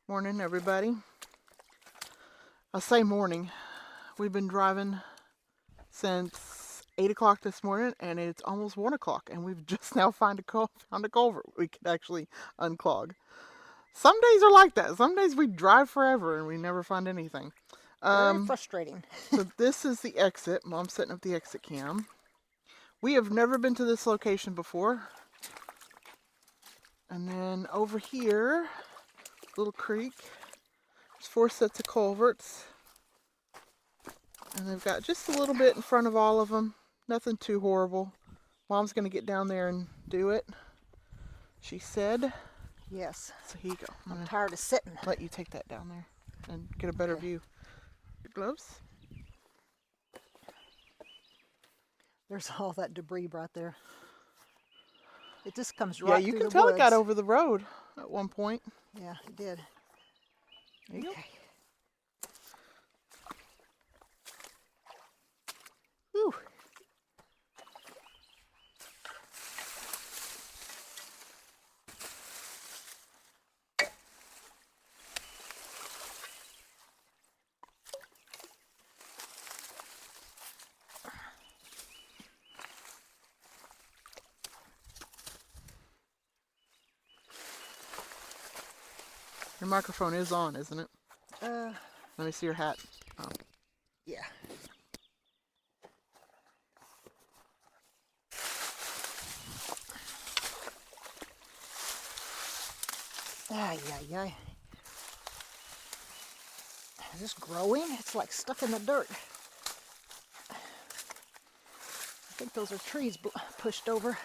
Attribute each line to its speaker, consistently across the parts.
Speaker 1: Morning, everybody. I say morning. We've been driving since 8 o'clock this morning, and it's almost 1 o'clock, and we've just now found a culvert we could actually unclog. Some days are like that. Some days we drive forever and we never find anything.
Speaker 2: Very frustrating.
Speaker 1: So this is the exit. Mom's setting up the exit cam. We have never been to this location before. And then over here, little creek. There's 4 sets of culverts. And they've got just a little bit in front of all of them. Nothing too horrible. Mom's going to get down there and do it, she said.
Speaker 2: Yes.
Speaker 1: So here you go.
Speaker 2: I'm tired of sitting.
Speaker 1: Let you take that down there and get a better view. Your gloves?
Speaker 2: There's all that debris right there. It just comes right through the woods.
Speaker 1: Yeah, you can tell it got over the road at one point.
Speaker 2: Yeah, it did.
Speaker 1: There you go.
Speaker 2: Whew.
Speaker 1: Your microphone is on, isn't it? Let me see your hat. Oh.
Speaker 2: Yeah. Ay, ay, ay. Is this growing? It's like stuck in the dirt. I think those are trees pushed over.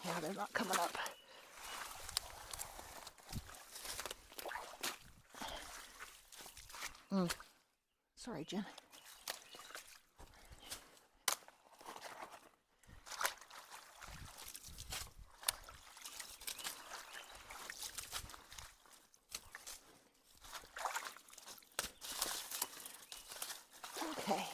Speaker 2: Yeah, they're not coming up. Sorry, Jen. Okay.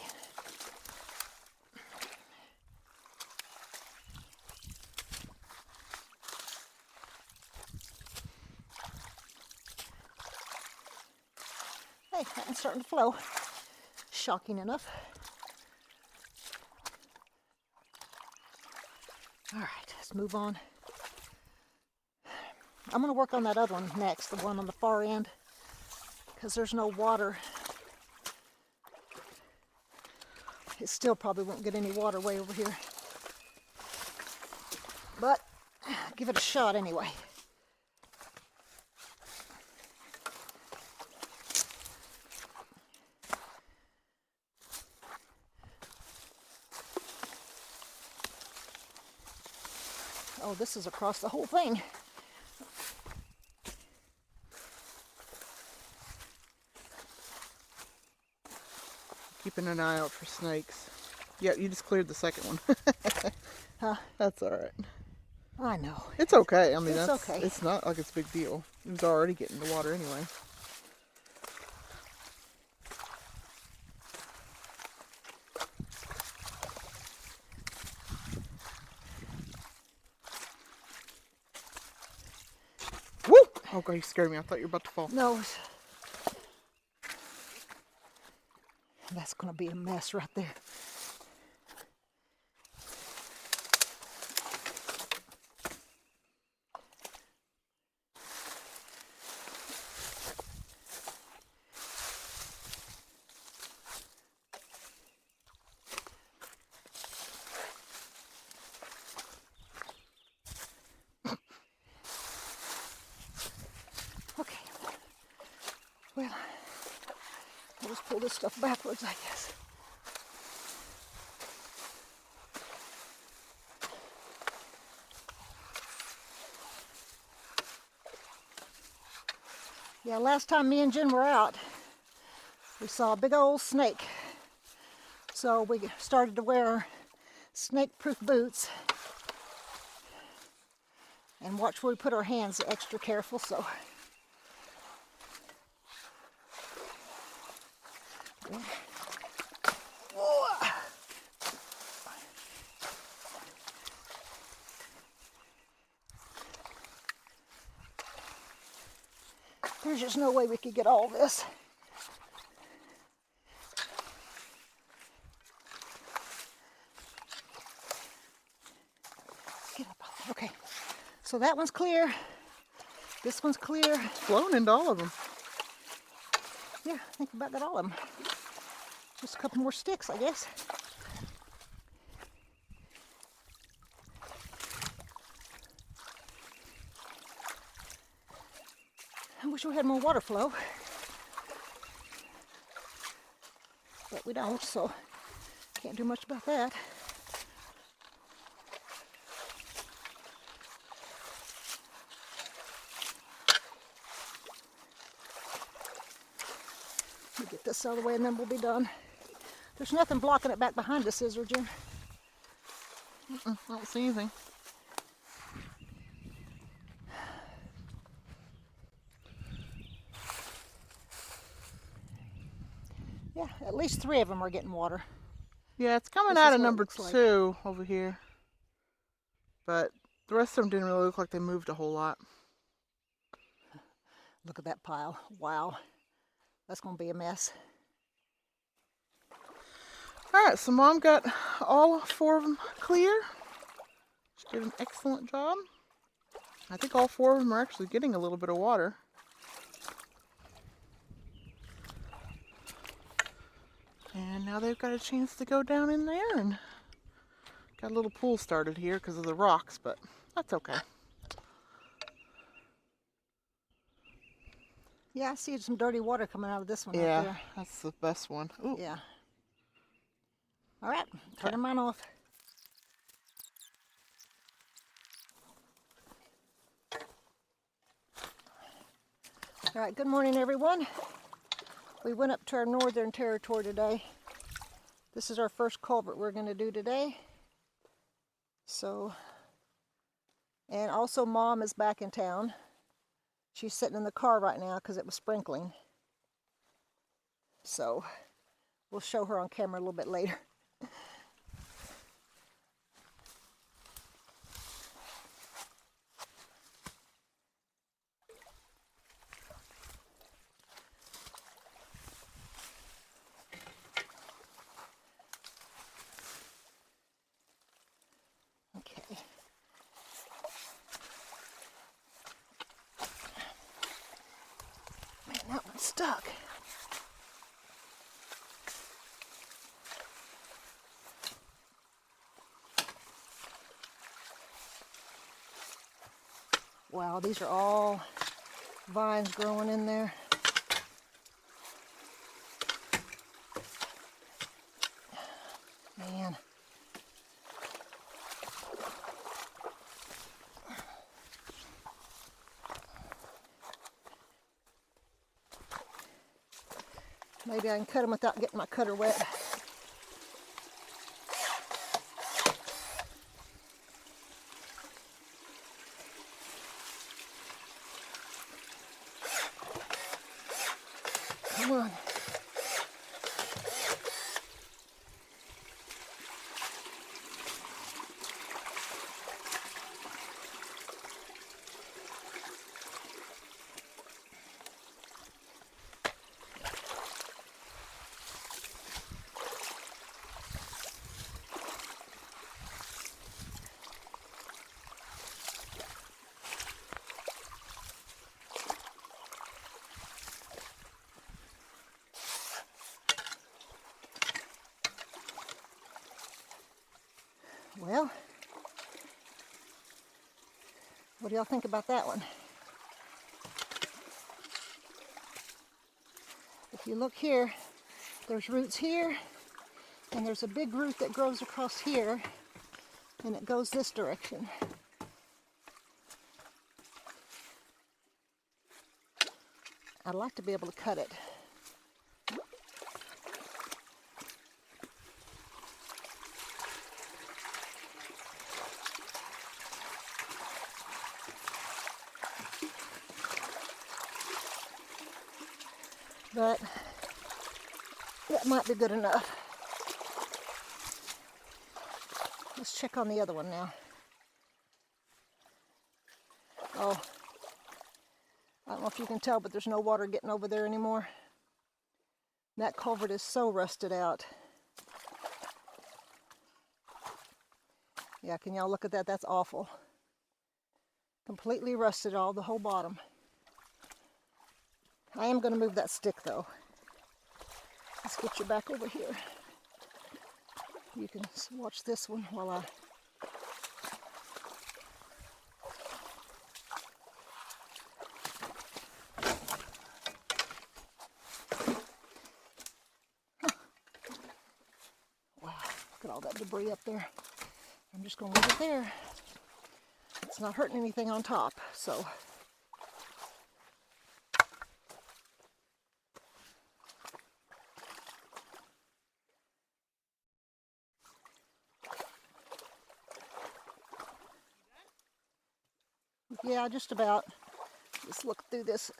Speaker 2: Hey, that one's starting to flow. Shocking enough. All right, let's move on. I'm going to work on that other one next, the one on the far end, because there's no water. It still probably won't get any water way over here. But give it a shot anyway. Oh, this is across the whole thing.
Speaker 1: Keeping an eye out for snakes. Yeah, you just cleared the second one.
Speaker 2: Huh?
Speaker 1: That's all right.
Speaker 2: I know.
Speaker 1: It's okay. I mean,
Speaker 2: It's
Speaker 1: that's
Speaker 2: okay.
Speaker 1: It's not like it's a big deal. It was already getting the water anyway. Woo! Oh god, you scared me. I thought you were about to fall.
Speaker 2: No. That's going to be a mess right there. Okay. Well, I'll just pull this stuff backwards, I guess. Yeah, last time me and Jen were out, we saw a big old snake. So we started to wear snake-proof boots and watch where we put our hands, extra careful. So There's just no way we could get all this. Get up. Okay. So that one's clear. This one's clear.
Speaker 1: Flown into all of them.
Speaker 2: Yeah, I think about got all of them. Just a couple more sticks, I guess. I wish we had more water flow. But we don't, so can't do much about that. We'll get this out of the way and then we'll be done. There's nothing blocking it back behind us, is there, Jim?
Speaker 1: I don't see anything.
Speaker 2: Yeah, at least 3 of them are getting water.
Speaker 1: Yeah, it's coming
Speaker 2: This
Speaker 1: out
Speaker 2: is
Speaker 1: of
Speaker 2: what it
Speaker 1: number
Speaker 2: looks like.
Speaker 1: 2 over here. But the rest of them didn't really look like they moved a whole lot.
Speaker 2: Look at that pile. Wow. That's going to be a mess.
Speaker 1: All right, so Mom got all 4 of them clear. She did an excellent job. I think all 4 of them are actually getting a little bit of water. And now they've got a chance to go down in there and got a little pool started here because of the rocks, but that's okay.
Speaker 2: Yeah, I see some dirty water coming out of this one right
Speaker 1: Yeah,
Speaker 2: there.
Speaker 1: that's the best one. Ooh.
Speaker 2: Yeah. All right, turning mine off. All right, good morning, everyone. We went up to our northern territory today. This is our first culvert we're going to do today. So, and also Mom is back in town. She's sitting in the car right now because it was sprinkling. So, we'll show her on camera a little bit later. Okay. Man, that one's stuck. Wow, these are all vines growing in there. Man. Maybe I can cut them without getting my cutter wet. Come on. Well, what do y'all think about that one? If you look here, there's roots here, and there's a big root that grows across here, and it goes this direction. I'd like to be able to cut it. But that might be good enough. Let's check on the other one now. Oh, know if you can tell, but there's no water getting over there anymore. That culvert is so rusted out. Yeah, can y'all look at that? That's awful. Completely rusted all the whole bottom. I am going to move that stick though. Let's get you back over here. You can watch this one while I... Wow, look at all that debris up there. I'm just going to leave it there. It's not hurting anything on top, so... Yeah, just about. Just look through this.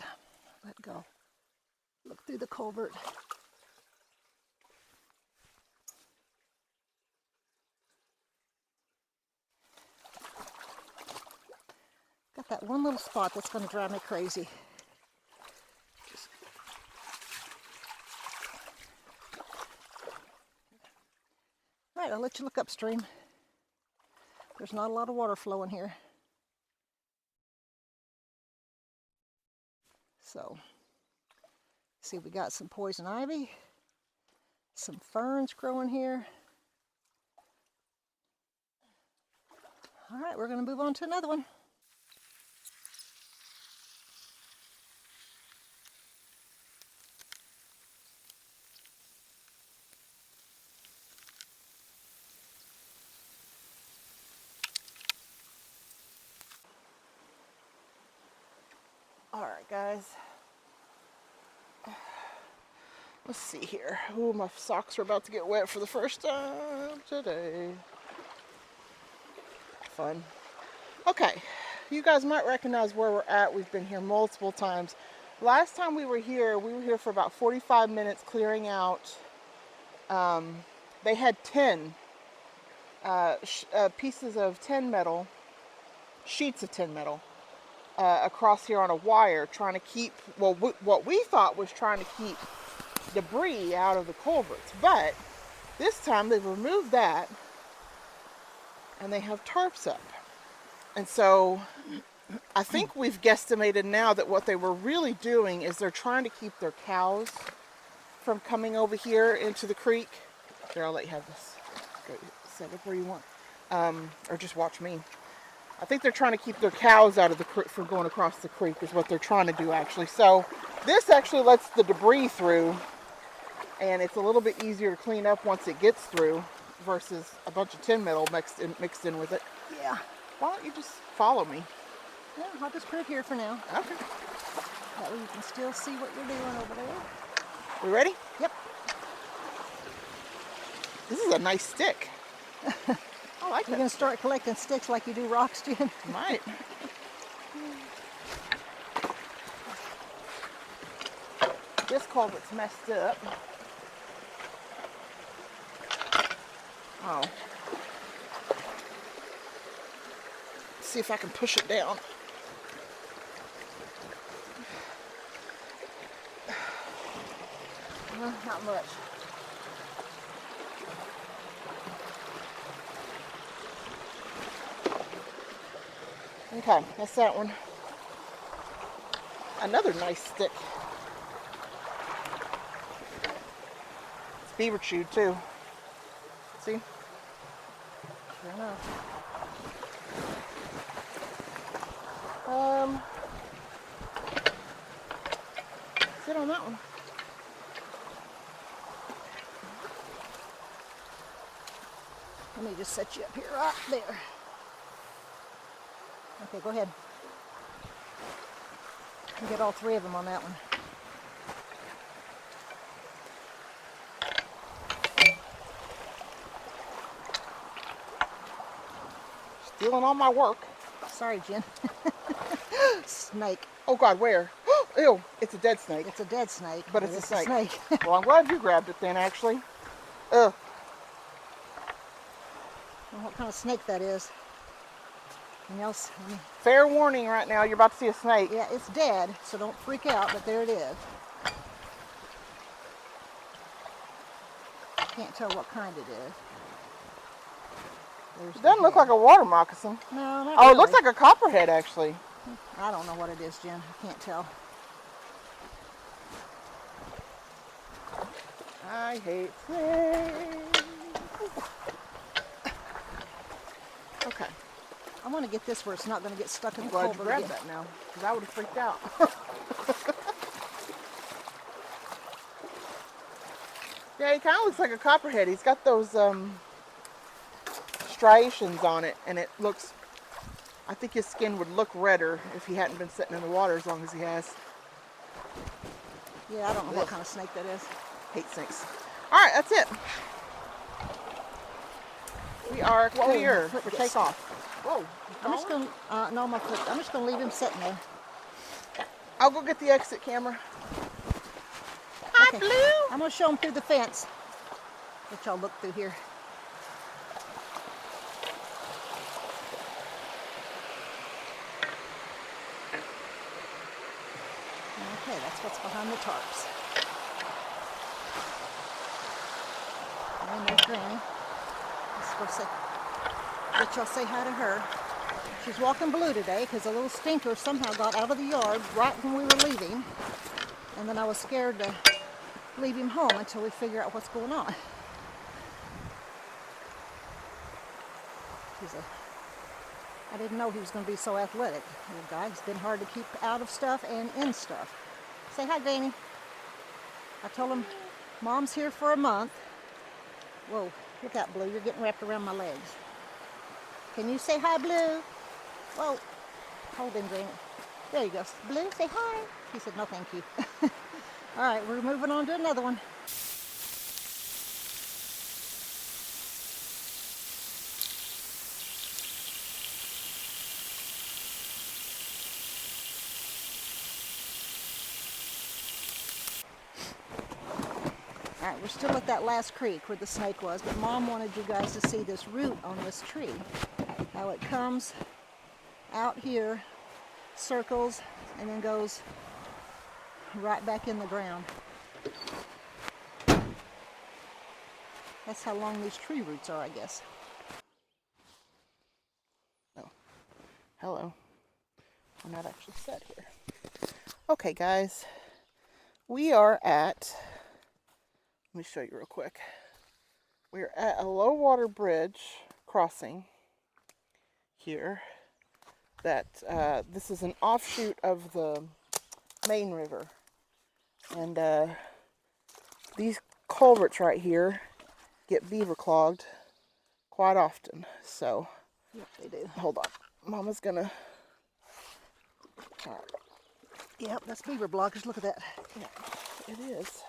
Speaker 2: Let go. Look through the culvert. Got that one little spot that's going to drive me crazy. All right, I'll let you look upstream. There's not a lot of water flowing here. So, see, we got some poison ivy, some ferns growing here. All right, we're going to move on to another one. All right, guys. Let's see here. Ooh, my socks are about to get wet for the first time today. Fun. Okay, you guys might recognize where we're at. We've been here multiple times. Last time we were here for about 45 minutes clearing out. They had 10 pieces of tin metal, sheets of tin metal, across here on a wire, trying to keep, well, what we thought was trying to keep debris out of the culverts. But this time they've removed that and they have tarps up. And so I think we've guesstimated now that what they were really doing is they're trying to keep their cows from coming over here into the creek. Here, I'll let you have this. Go set up where you want. Or just watch me. I think they're trying to keep their cows out of the creek from going across the creek is what they're trying to do, actually. So this actually lets the debris through, and it's a little bit easier to clean up once it gets through versus a bunch of tin metal mixed in with it. Yeah. Why don't you just follow me? Yeah, I'll just put it here for now. Okay. That way you can still see what you're doing over there. We ready? Yep. This is a nice stick. I like it. You're going to start collecting sticks like you do rocks, Jen? Might. This culvert's messed up. Oh. Let's see if I can push it down. Not much. Okay, that's that one. Another nice stick. It's beaver chewed too. See? Sure enough. Sit on that one. Let me just set you up here, right there. Okay, go ahead. You get all three of them on that one. Stealing all my work. Sorry, Jen. Snake. Oh God, where? Ew, it's a dead snake. It's a dead snake. But it's a snake. Well, I'm glad you grabbed it then, actually. Ugh. I don't know what kind of snake that is. And else,
Speaker 1: Fair warning right now, you're about to see a snake.
Speaker 2: yeah, it's dead, so don't freak out, but there it is. Can't tell what kind it is.
Speaker 1: It doesn't look like a water moccasin.
Speaker 2: No, not
Speaker 1: Oh,
Speaker 2: really.
Speaker 1: it looks like a copperhead, actually.
Speaker 2: I don't know what it is, Jen. I can't tell.
Speaker 1: I hate snakes. Okay.
Speaker 2: I want to get this where it's not going to get stuck in
Speaker 1: I'm
Speaker 2: the
Speaker 1: glad you
Speaker 2: culvert
Speaker 1: grabbed
Speaker 2: again.
Speaker 1: that now, because I would have freaked out. Yeah, he kind of looks like a copperhead. He's got those striations on it, and it looks, I think his skin would look redder if he hadn't been sitting in the water as long as he has.
Speaker 2: Yeah, I don't know what kind of snake that is.
Speaker 1: Hate snakes. All right, that's it. We are clear for takeoff. Whoa.
Speaker 2: I'm just going to, no, my foot. I'm just going to leave him sitting there.
Speaker 1: I'll go get the exit camera. Hi,
Speaker 2: Okay.
Speaker 1: Blue.
Speaker 2: I'm going to show him through the fence. Let y'all look through here. Okay, that's what's behind the tarps. And there's Granny. Let's go say, let y'all say hi to her. She's walking Blue today because a little stinker somehow got out of the yard right when we were leaving. And then I was scared to leave him home until we figure out what's going on. I didn't know he was going to be so athletic. Little guy. He's been hard to keep out of stuff and in stuff. Say hi, Granny. I told him, Mom's here for a month. Whoa, look out, Blue. You're getting wrapped around my legs. Can you say hi, Blue? Whoa, hold him, Granny. There you go. Blue, say hi. He said, no, thank you. All right, we're moving on to another one. All right, we're still at that last creek where the snake was, but Mom wanted you guys to see this root on this tree. How it comes out here, circles, and then goes right back in the ground. That's how long these tree roots are, I guess.
Speaker 1: Oh, hello. I'm not actually set here. Okay, guys. We are at, let me show you real quick. We're at a low water bridge crossing here. That this is an offshoot of the main river. And these culverts right here get beaver clogged quite often. So,
Speaker 2: Yep, they do.
Speaker 1: hold on. Mama's gonna. All right.
Speaker 2: Yep, that's beaver blockage. Look at that.
Speaker 1: Yeah, it is.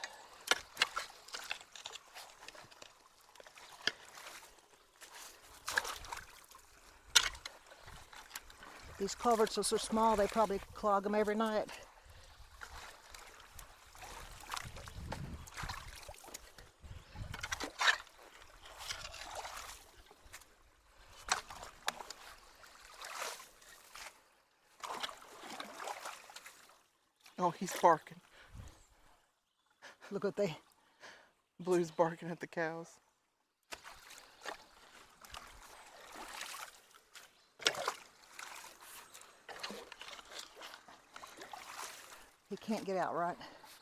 Speaker 2: These culverts are so small, they probably clog them every night.
Speaker 1: Oh, he's barking.
Speaker 2: Look what they...
Speaker 1: Blue's barking at the cows.
Speaker 2: He can't get out, right?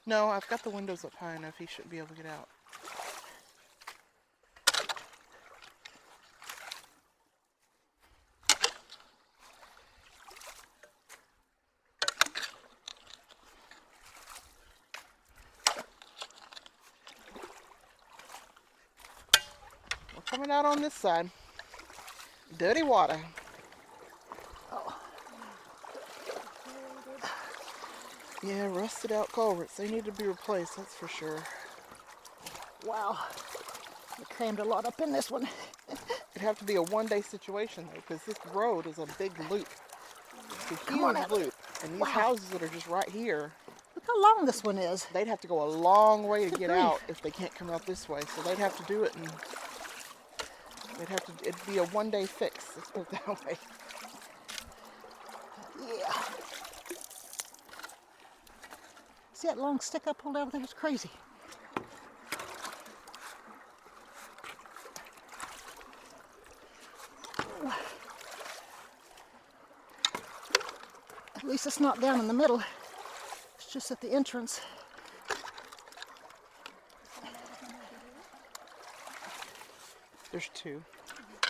Speaker 1: No, I've got the windows up high enough. He should be able to get out. We're coming out on this side. Dirty water.
Speaker 2: Oh.
Speaker 1: Yeah, rusted out culverts. They need to be replaced, that's for sure.
Speaker 2: Wow. We crammed a lot up in this one.
Speaker 1: It'd have to be a one-day situation, though, because this road is a big loop. It's a
Speaker 2: Come on
Speaker 1: huge
Speaker 2: out.
Speaker 1: loop. And these houses that are just right here,
Speaker 2: Look how long this one is.
Speaker 1: they'd have to go a long way to
Speaker 2: Good
Speaker 1: get
Speaker 2: grief.
Speaker 1: out if they can't come out this way. So they'd have to do it, and it'd be a one-day fix. Let's put it that way.
Speaker 2: See that long stick I pulled out of there? It's crazy. At least it's not down in the middle. It's just at the entrance.
Speaker 1: There's two.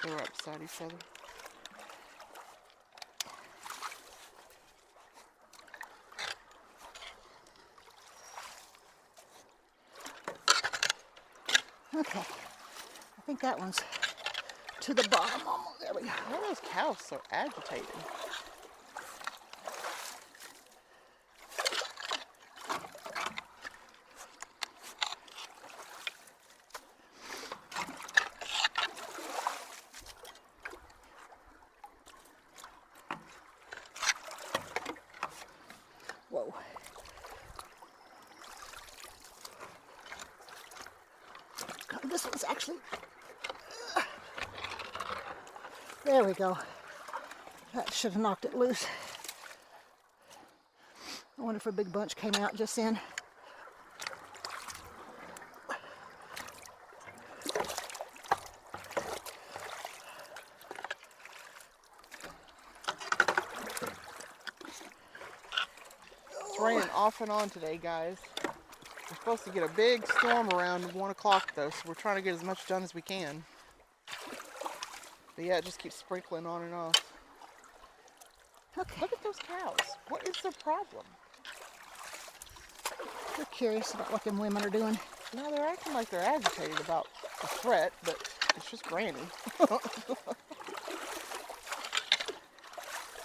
Speaker 1: They're right beside each other.
Speaker 2: Okay, I think that one's to the bottom almost. There we go.
Speaker 1: Why are those cows so agitated?
Speaker 2: Whoa. God, this one's actually... There we go. That should have knocked it loose. I wonder if a big bunch came out just then.
Speaker 1: It's raining off and on today, guys. We're supposed to get a big storm around 1 o'clock though, so we're trying to get as much done as we can. But yeah, it just keeps sprinkling on and off.
Speaker 2: Okay.
Speaker 1: Look at those cows. What is their problem?
Speaker 2: We're curious about what them women are doing.
Speaker 1: No, they're acting like they're agitated about a threat, but it's just Granny.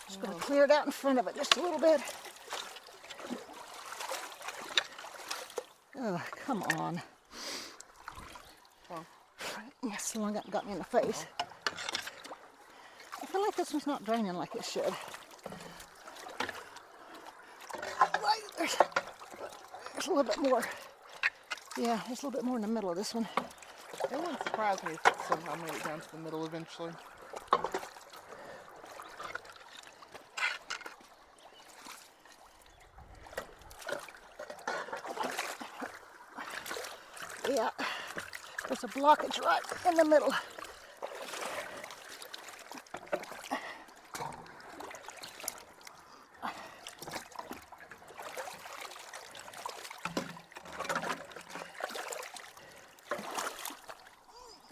Speaker 2: Just going to clear it out in front of it just a little bit. Oh, come on.
Speaker 1: Oh.
Speaker 2: Yes, the one got me in the face. I feel like this one's not draining like it should. There's a little bit more. Yeah, there's a little bit more in the middle of this one.
Speaker 1: It wouldn't surprise me if it somehow made it down to the middle eventually.
Speaker 2: Yeah, there's a blockage right in the middle.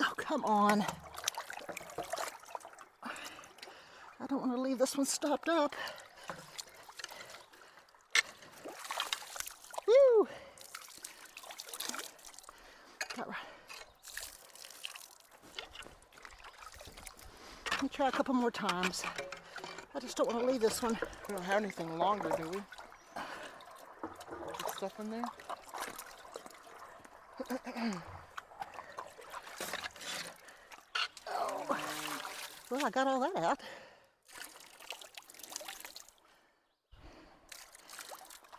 Speaker 2: Oh, come on. I don't want to leave this one stopped up. Woo! Got right. Let me try a couple more times. I just don't want to leave this one.
Speaker 1: We don't have anything longer, do we? Put stuff in there?
Speaker 2: Oh. Well, I got all that out.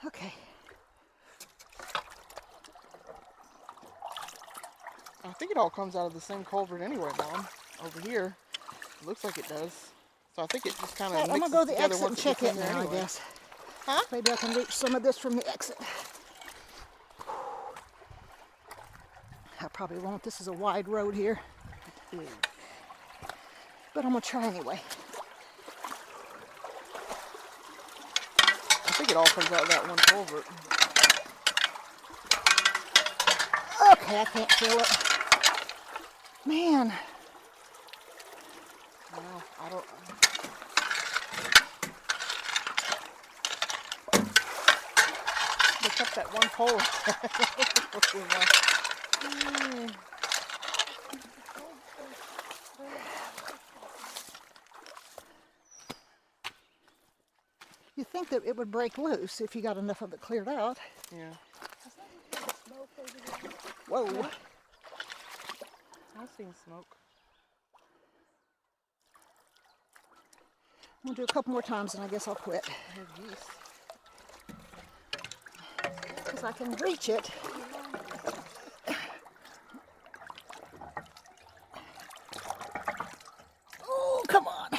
Speaker 2: Okay.
Speaker 1: I think it all comes out of the same culvert anyway, Mom. Over here. It looks like it does. So I think it just kind of
Speaker 2: I'm
Speaker 1: mixes
Speaker 2: going to go to the
Speaker 1: together
Speaker 2: exit and
Speaker 1: once
Speaker 2: check
Speaker 1: gets
Speaker 2: it
Speaker 1: in there
Speaker 2: now,
Speaker 1: anyway.
Speaker 2: I guess.
Speaker 1: Huh?
Speaker 2: Maybe I can reach some of this from the exit. I probably won't. This is a wide road here. But I'm going to try anyway.
Speaker 1: I think it all comes out of that one culvert.
Speaker 2: Okay, I can't feel it. Man.
Speaker 1: Well, I don't... Pick up that one pole.
Speaker 2: You think that it would break loose if you got enough of it cleared out.
Speaker 1: Yeah.
Speaker 2: Whoa.
Speaker 1: I've seen smoke.
Speaker 2: I'm going to do a couple more times and I guess I'll quit.
Speaker 1: I heard yeast.
Speaker 2: Because I can reach it. Oh, come on.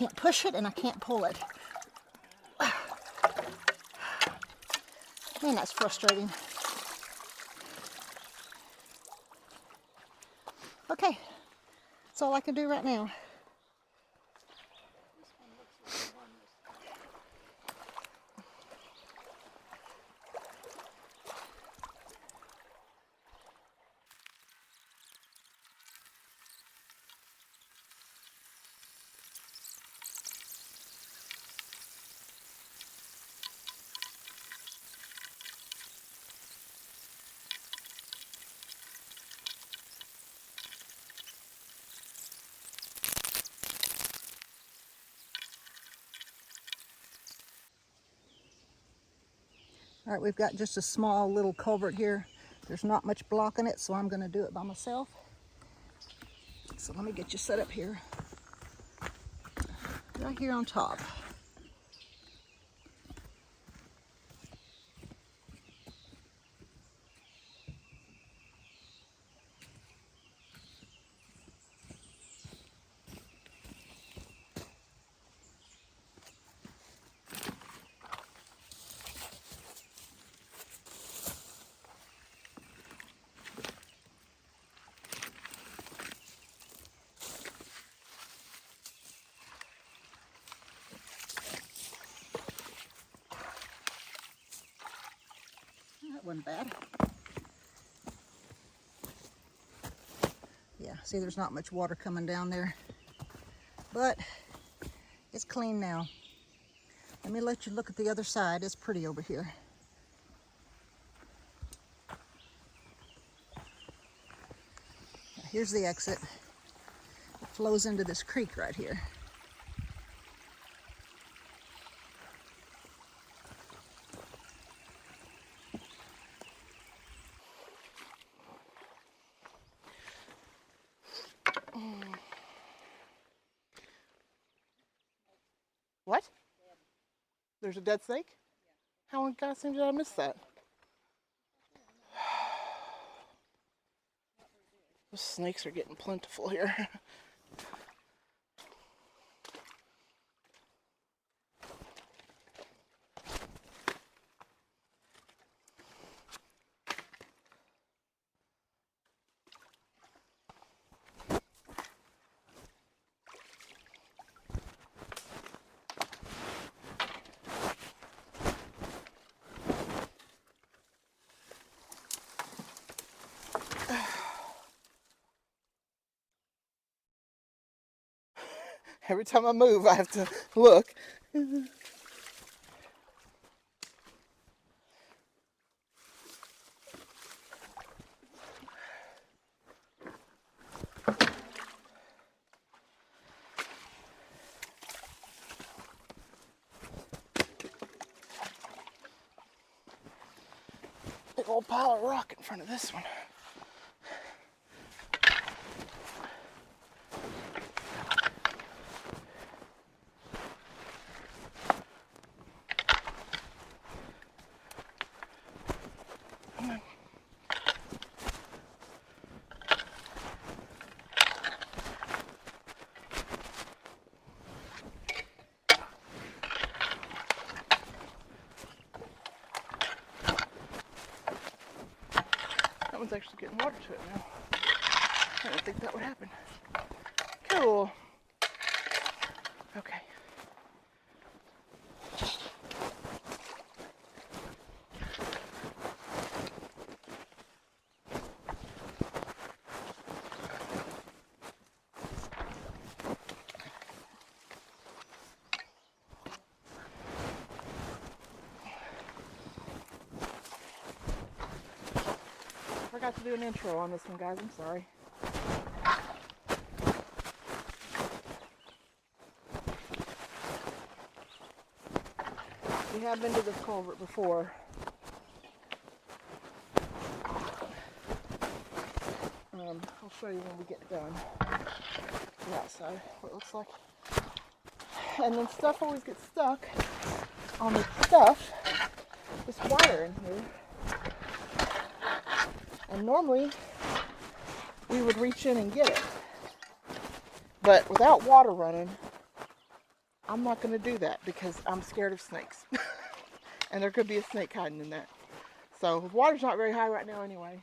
Speaker 2: can't push it and I can't pull it. Man, that's frustrating. Okay, that's all I can do right now. All right, we've got just a small little culvert here. There's not much blocking it, so I'm going to do it by myself. So let me get you set up here. Right here on top. That wasn't bad. Yeah, see, there's not much water coming down there, but it's clean now. Let me let you look at the other side. It's pretty over here. Here's the exit. It flows into this creek right here.
Speaker 1: What? There's a dead snake? How in God's name did I miss that? The snakes are getting plentiful here. Every time I move, I have to look. Big old pile of rock in front of this one. That one's actually getting water to it now. I didn't think that would happen. Cool. Okay. Forgot to do an intro on this one, guys. I'm sorry. We have been to this culvert before. I'll show you when we get done. The outside, what it looks like. And then stuff always gets stuck on the stuff. This wire in here. And normally, we would reach in and get it. But without water running, I'm not going to do that because I'm scared of snakes. And there could be a snake hiding in that. So the water's not very high right now anyway.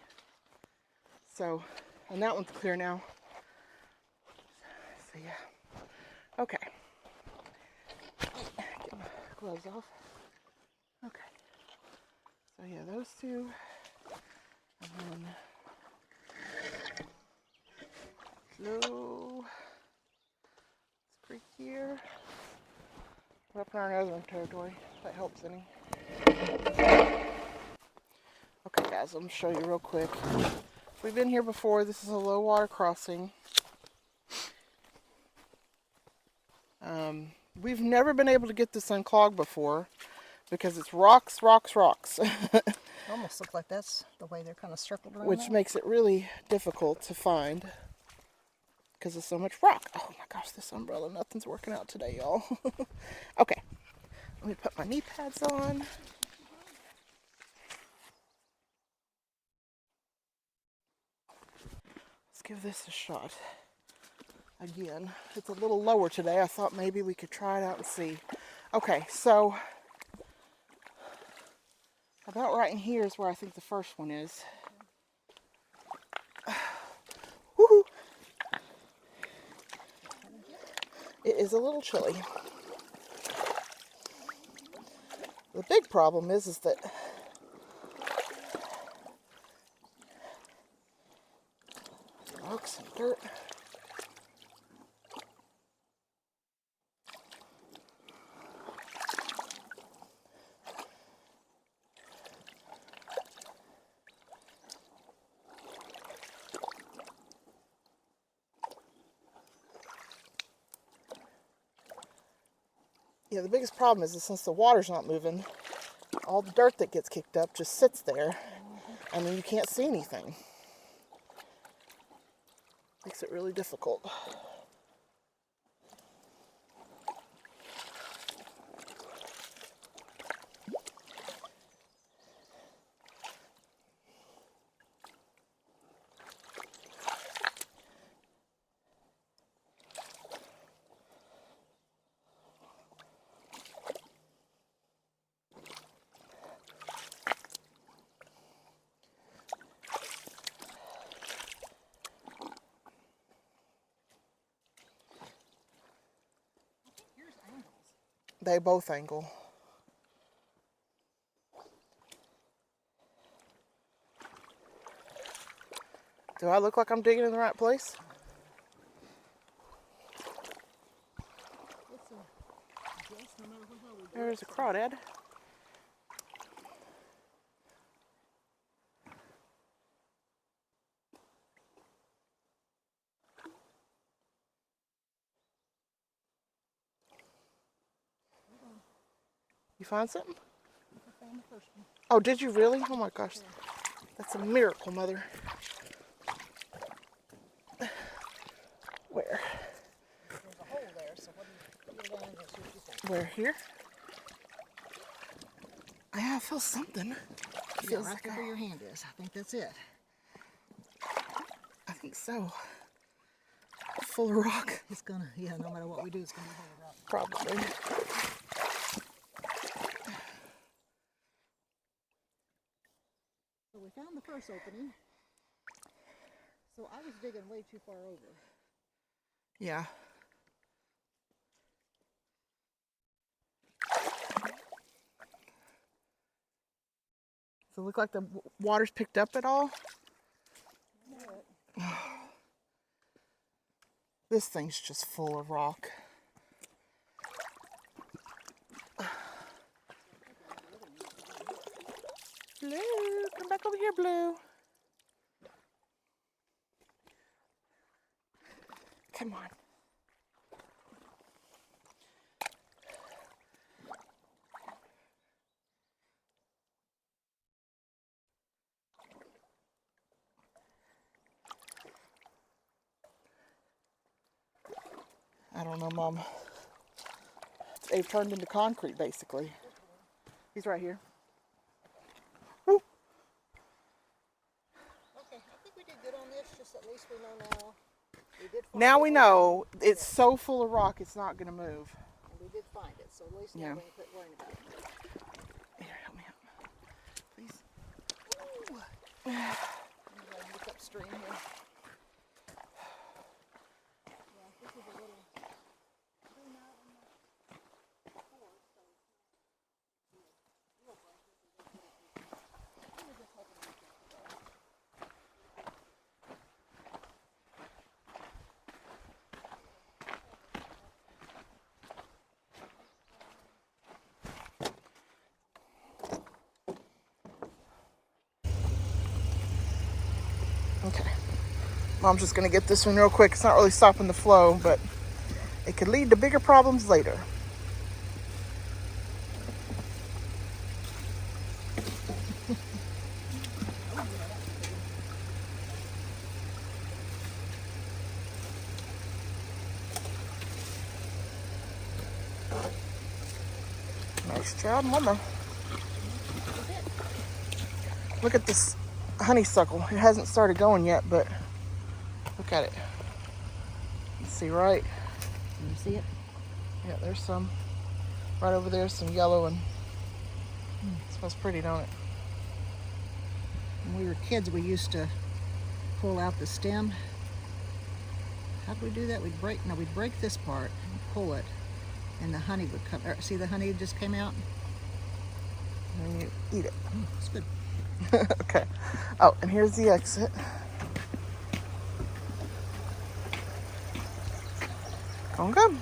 Speaker 1: So, and that one's clear now. So yeah. Okay. Get my gloves off. Okay. So yeah, those two. And then low. This creek here. We're up in our northern territory. If that helps any. Okay guys, let me show you real quick. We've been here before. This is a low water crossing. We've never been able to get this unclogged before because it's rocks, rocks, rocks.
Speaker 2: Almost look like that's the way they're kind of circled around.
Speaker 1: Which makes it really difficult to find because there's so much rock. Oh my gosh, this umbrella, nothing's working out today, y'all. Okay, let me put my knee pads on. Let's give this a shot. Again, it's a little lower today. I thought maybe we could try it out and see. Okay, so about right in here is where I think the first one is. Woohoo! It is a little chilly. The big problem is that rocks and dirt. Yeah, the biggest problem is that since the water's not moving, all the dirt that gets kicked up just sits there, and then you can't see anything. Makes it really difficult. They both angle. Do I look like I'm digging in the right place? There's a crawdad. You find something?
Speaker 2: I found the first one.
Speaker 1: Oh, did you really? Oh my gosh. That's a miracle, Mother. Where?
Speaker 2: There's a hole there, so what do you down and see what you think?
Speaker 1: Where? Here? I feel something.
Speaker 2: Yeah, right there where your hand is. I think that's it.
Speaker 1: I think so. Full of rock.
Speaker 2: It's gonna, yeah, no matter what we do, it's gonna be full of rock.
Speaker 1: Probably.
Speaker 2: So we found the first opening. So I was digging way too far over.
Speaker 1: Yeah. Does it look like the water's picked up at all? This thing's just full of rock. Blue, come back over here, Blue. Come on. I don't know, Mom. They've turned into concrete, basically. He's right here. Woo.
Speaker 2: Okay, I think we did good on this, just at least we know now. We did find
Speaker 1: Now we
Speaker 2: it.
Speaker 1: know it's so full of rock, it's not going to move.
Speaker 2: We did find it, so at least
Speaker 1: Yeah.
Speaker 2: now we can quit worrying about it.
Speaker 1: Here, help me out. Please.
Speaker 2: Ooh. I'm going to look upstream here. Yeah, this is a little...
Speaker 1: Okay. Mom's just gonna get this one real quick. It's not really stopping the flow, but it could lead to bigger problems later. Nice job, Mama. Look at this honeysuckle. It hasn't started going yet, but look at it. You see, right?
Speaker 2: Can you see it?
Speaker 1: Yeah, there's some. Right over there, some yellow, and it smells pretty, don't it?
Speaker 2: When we were kids, we used to pull out the stem. How do we do that? We'd break this part and pull it, and the honey would come. See, the honey just came out?
Speaker 1: And then you eat it.
Speaker 2: It's good.
Speaker 1: Okay. Oh, and here's the exit. Going good.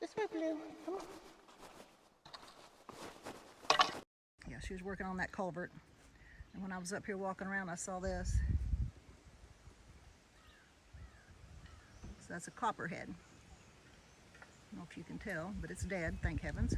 Speaker 1: This way, Blue. Come on.
Speaker 2: Yeah, she was working on that culvert. And when I was up here walking around, I saw this. So that's a copperhead. I don't know if you can tell, but it's dead, thank heavens.